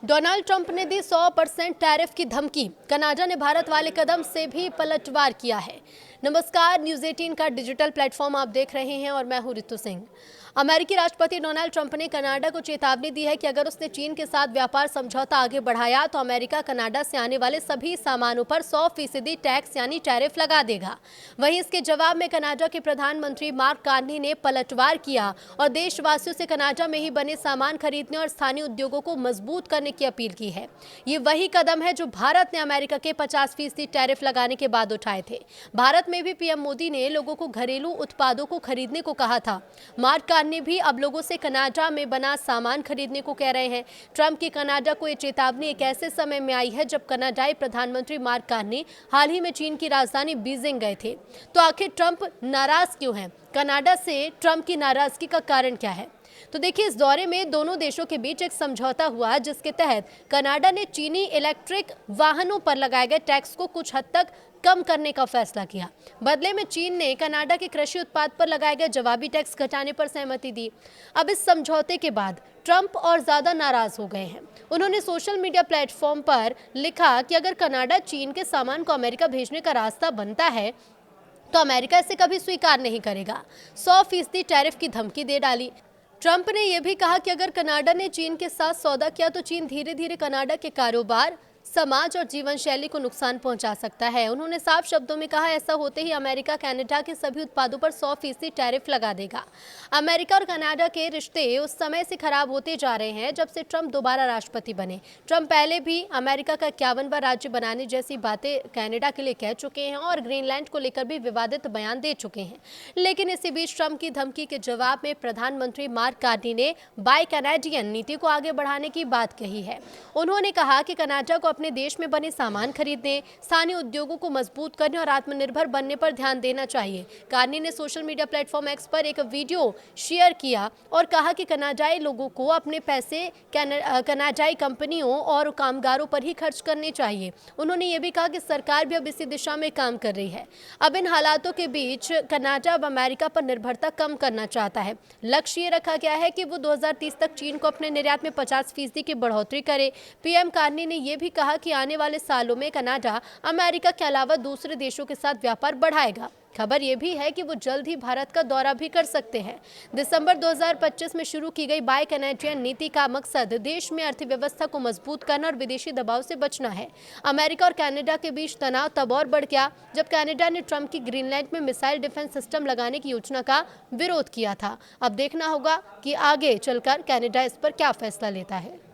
Donald Trump ने दी 100% tariff की धमकी। कनाडा ने भारत वाले कदम से भी पलटवार किया है। नमस्कार, न्यूज़ 18 का डिजिटल प्लेटफॉर्म आप देख रहे हैं और मैं हूं रितु सिंह। अमेरिकी राष्ट्रपति डोनाल्ड ट्रंप ने कनाडा को चेतावनी दी है कि अगर उसने चीन के साथ व्यापार समझौता आगे बढ़ाया तो अमेरिका कनाडा से आने वाले सभी सामानों पर 100% टैक्स यानी टैरिफ लगा देगा। वहीं इसके जवाब में कनाडा के प्रधानमंत्री मार्क कार्नी ने पलटवार किया और देशवासियों से कनाडा में ही बने सामान खरीदने और स्थानीय उद्योगों को मजबूत करने की अपील की है। ये वही कदम है जो भारत ने अमेरिका के 50% टैरिफ लगाने के बाद उठाए थे। भारत में भी पीएम मोदी ने लोगों को घरेलू उत्पादों को खरीदने को कहा था। मार्क कार्नी भी अब लोगों से कनाडा में बना सामान खरीदने को कह रहे हैं। ट्रंप की कनाडा को ये चेतावनी एक ऐसे समय में आई है जब कनाडाई प्रधानमंत्री मार्क कार्नी हाल ही में चीन की राजधानी बीजिंग गए थे। तो आखिर ट्रंप नाराज क्यों हैं? कनाडा से ट्रंप की नाराजगी का कारण क्या है? तो देखिए, इस दौरे में दोनों देशों के बीच एक समझौता हुआ जिसके तहत कनाडा ने चीनी इलेक्ट्रिक वाहनों पर लगाए गए टैक्स को कुछ हद तक कम करने का फैसला किया। बदले में चीन ने कनाडा के कृषि उत्पाद पर लगाए गए जवाबी टैक्स घटाने पर सहमति दी। अब इस समझौते के बाद ट्रंप और ज्यादा नाराज हो गए हैं। उन्होंने सोशल मीडिया प्लेटफॉर्म पर लिखा कि अगर कनाडा चीन के सामान को अमेरिका भेजने का रास्ता बनता है तो अमेरिका इसे कभी स्वीकार नहीं करेगा। 100% टैरिफ की धमकी दे डाली। ट्रंप ने यह भी कहा कि अगर कनाडा ने चीन के साथ सौदा किया तो चीन धीरे धीरे कनाडा के कारोबार, समाज और जीवन शैली को नुकसान पहुंचा सकता है। उन्होंने साफ शब्दों में कहा, ऐसा होते ही अमेरिका कनाडा के सभी उत्पादों पर 100% टैरिफ लगा देगा। अमेरिका और कनाडा के रिश्ते उस समय से खराब होते जा रहे हैं जब से ट्रंप दोबारा राष्ट्रपति बने। ट्रंप पहले भी अमेरिका का 51वां राज्य बनाने जैसी बातें कनाडा के लिए कह चुके हैं और ग्रीनलैंड को लेकर भी विवादित बयान दे चुके हैं। लेकिन इसी बीच ट्रंप की धमकी के जवाब में प्रधानमंत्री मार्क कार्नी ने बाय कैनेडियन नीति को आगे बढ़ाने की बात कही है। उन्होंने कहा कि कनाडा को अपने देश में बने सामान खरीदने, स्थानीय उद्योगों को मजबूत करने और आत्मनिर्भर बनने पर ध्यान देना चाहिए। कार्नी ने सोशल मीडिया प्लेटफॉर्म एक्स पर एक वीडियो शेयर किया और कहा कि कनाडाई लोगों को अपने पैसे कनाडाई कंपनियों और कामगारों पर ही खर्च करने चाहिए। उन्होंने ये भी कहा कि सरकार भी अब इसी दिशा में काम कर रही है। अब इन हालातों के बीच कनाडा अब अमेरिका पर निर्भरता कम करना चाहता है। लक्ष्य ये रखा गया है कि वो 2030 तक चीन को अपने निर्यात में 50% की बढ़ोतरी करे। पीएम कार्नी ने यह भी कहा कि आने वाले सालों में कनाडा अमेरिका के अलावा दूसरे देशों के साथ व्यापार बढ़ाएगा। खबर यह भी है कि वो जल्द ही भारत का दौरा भी कर सकते हैं। दिसंबर 2025 में शुरू की गई बाय कैनेडियन नीति का मकसद देश में अर्थव्यवस्था को मजबूत करना और विदेशी दबाव से बचना है। अमेरिका और कनाडा के बीच तनाव तब और बढ़ गया जब कनाडा ने ट्रंप की ग्रीनलैंड में मिसाइल डिफेंस सिस्टम लगाने की योजना का विरोध किया था। अब देखना होगा कि आगे चलकर कनाडा इस पर क्या फैसला लेता है।